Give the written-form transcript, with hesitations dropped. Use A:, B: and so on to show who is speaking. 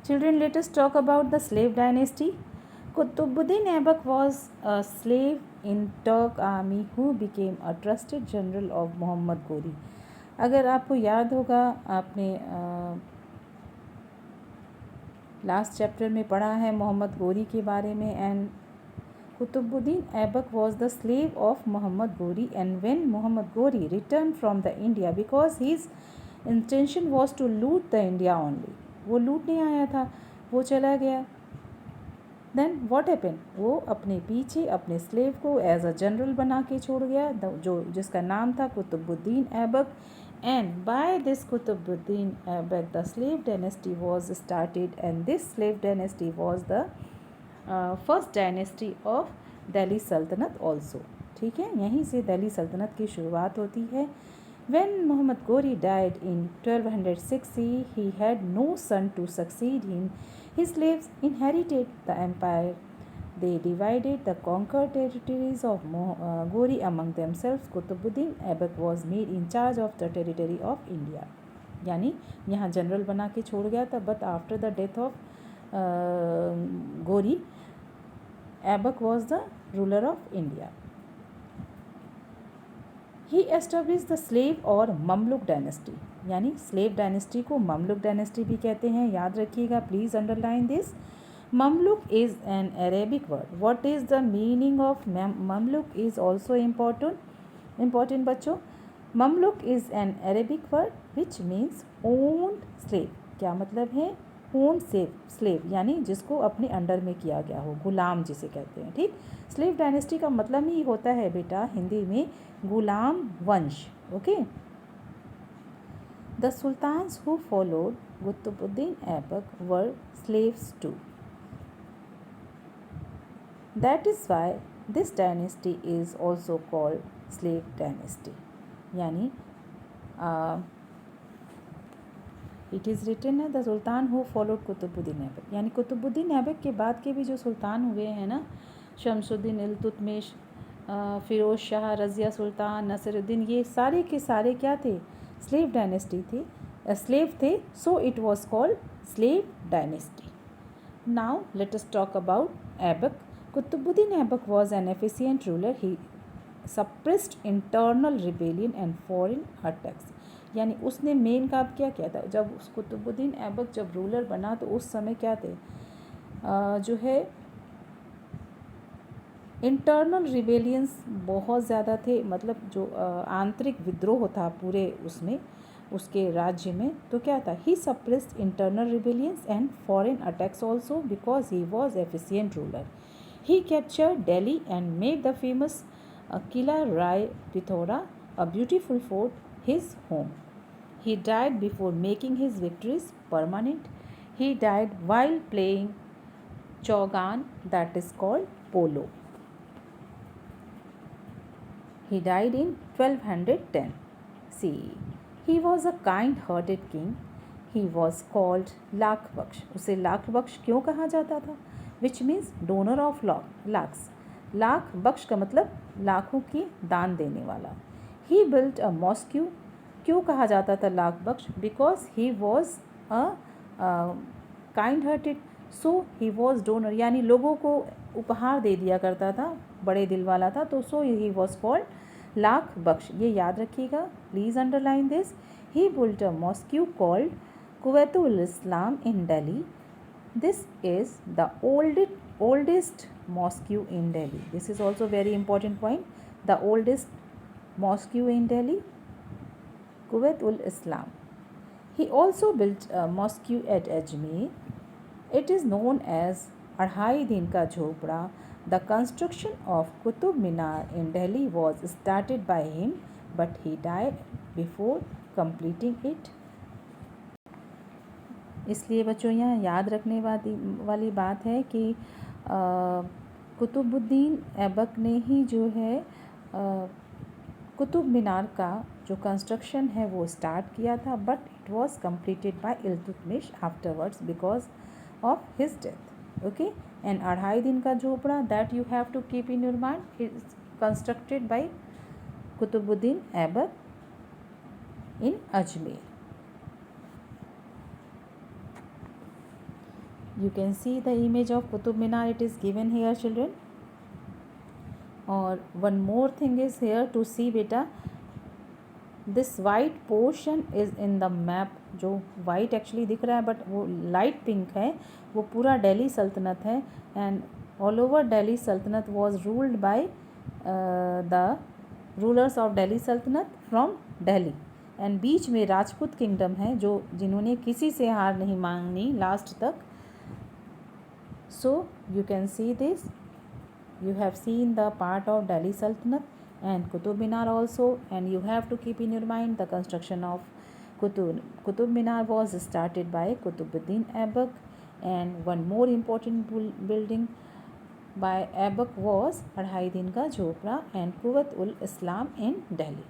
A: Children, let us talk about the slave dynasty. Qutbuddin Aibak was a slave in Turk army who became a trusted general of Mohammad Ghori. अगर आपको याद होगा, आपने last chapter में पढ़ा है मोहम्मद गोरी के बारे में. And Qutbuddin Aibak was the slave of Muhammad Ghori, and when Muhammad Ghori returned from the India, because his intention was to loot the India only, वो लूटने आया था, वो चला गया. देन व्हाट हैपन, वो अपने पीछे अपने स्लेव को एज अ जनरल बना के छोड़ गया, जो जिसका नाम था Qutbuddin Aibak. And by this Qutbuddin Aibak the slave dynasty was started, and this slave dynasty was the first dynasty of Delhi Sultanat also. ठीक है, यहीं से दिल्ली सल्तनत की शुरुआत होती है. When Muhammad Ghori died in 1260, he had no son to succeed him. His slaves inherited the empire. They divided the conquered territories of Ghori among themselves. Qutbuddin Aibak was made in charge of the territory of India. यानी यहाँ general बना के छोड़ गया था, but after the death of Ghori, Aibak was the ruler of India. He establish the slave और Mamluk dynasty. यानी slave dynasty को ममलुक डायनेस्टी भी कहते हैं, याद रखिएगा, please underline this. Mamluk is an Arabic word. What is the meaning of Mamluk is also important बच्चों. Mamluk is an Arabic word which means owned slave. क्या मतलब है? ओन स्लेव यानी जिसको अपने अंडर में किया गया हो, गुलाम जिसे कहते हैं. ठीक, स्लेव डायनेस्टी का मतलब ही होता है बेटा हिंदी में गुलाम वंश. Okay. The sultans who followed Qutbuddin Aibak were slaves too. That is why this dynasty is also called slave dynasty. यानी इट इज़ रिटन है the sultan who followed Qutbuddin Aibak. यानी कुतुबुद्दीन ऐबक के बाद के भी जो सुल्तान हुए हैं ना, शमसुद्दीन इल्तुतमिश, फ़िरोज़ शाह, रज़िया सुल्तान, नसरुद्दीन, ये सारे के सारे क्या थे? स्लेव डायनेस्टी थे, स्लेव थे. So it was called slave dynasty. Now let us talk about Aibak. Qutbuddin Aibak was an efficient ruler. He suppressed internal rebellion and foreign attacks. यानी उसने मेन काम क्या किया था? जब कुतुबुद्दीन ऐबक जब रूलर बना तो उस समय क्या थे, जो है इंटरनल रिबेलियंस बहुत ज़्यादा थे. मतलब जो आंतरिक विद्रोह था पूरे उसमें, उसके राज्य में, तो क्या था? He suppressed internal rebellions and foreign attacks also because he was efficient ruler. He captured Delhi and made the famous Qila Rai Pithora, a beautiful fort, his home. He died before making his victories permanent. He died while playing Chaugan, that is called polo. He died in 1210 CE. He was a kind-hearted king. He was called Lakh Bakhsh. उसे लाख बख्श क्यों कहा जाता था? Which means donor of lakhs. Lakh बख्श का मतलब लाखों की दान देने वाला. He built a mosque. क्यों कहा जाता था Lakh Bakhsh? Because he was a kind hearted. So he was donor, यानी लोगों को उपहार दे दिया करता था, बड़े दिल वाला था, तो so he was called Lakh Bakhsh. ये याद रखिएगा, please underline this. He built a mosque called Quwwatul Islam in Delhi. This is the oldest mosque in Delhi. This is also very important point. The oldest mosque in Delhi, Kuwait-ul-Islam. He also built a mosque at Ajmer. It is known as Adhai Din Ka Jhopda. The construction of Qutub Minar in Delhi was started by him, but he died before completing it. इसलिए बच्चों यहाँ याद रखने वाली बात है कि कुतुबुद्दीन ऐबक ने ही जो है कुतुब मीनार का जो कंस्ट्रक्शन है वो स्टार्ट किया था, but it was completed by Iltutmish afterwards because of his death. Okay. And Adhai Din Ka Jhonpra, that you have to keep in your mind, is constructed by Qutbuddin Aibak in Ajmer. You can see the image of Qutub Minar. It is given here, children. Or one more thing is here to see, beta. This white portion is in the map. जो white actually दिख रहा है but वो light pink है, वो पूरा दिल्ली सल्तनत है. And all over Delhi Sultanate was ruled by the rulers of Delhi Sultanate from Delhi. And बीच में राजपूत किंगडम है जो जिन्होंने किसी से हार नहीं मांगनी लास्ट तक. So you can see this. You have seen the part of Delhi Sultanate and Qutub Minar also, and you have to keep in your mind the construction of Qutub Minar was started by Qutbuddin Aibak, and one more important building by Aibak was Adhai Din Ka Jhopra and Quwwat ul Islam in Delhi.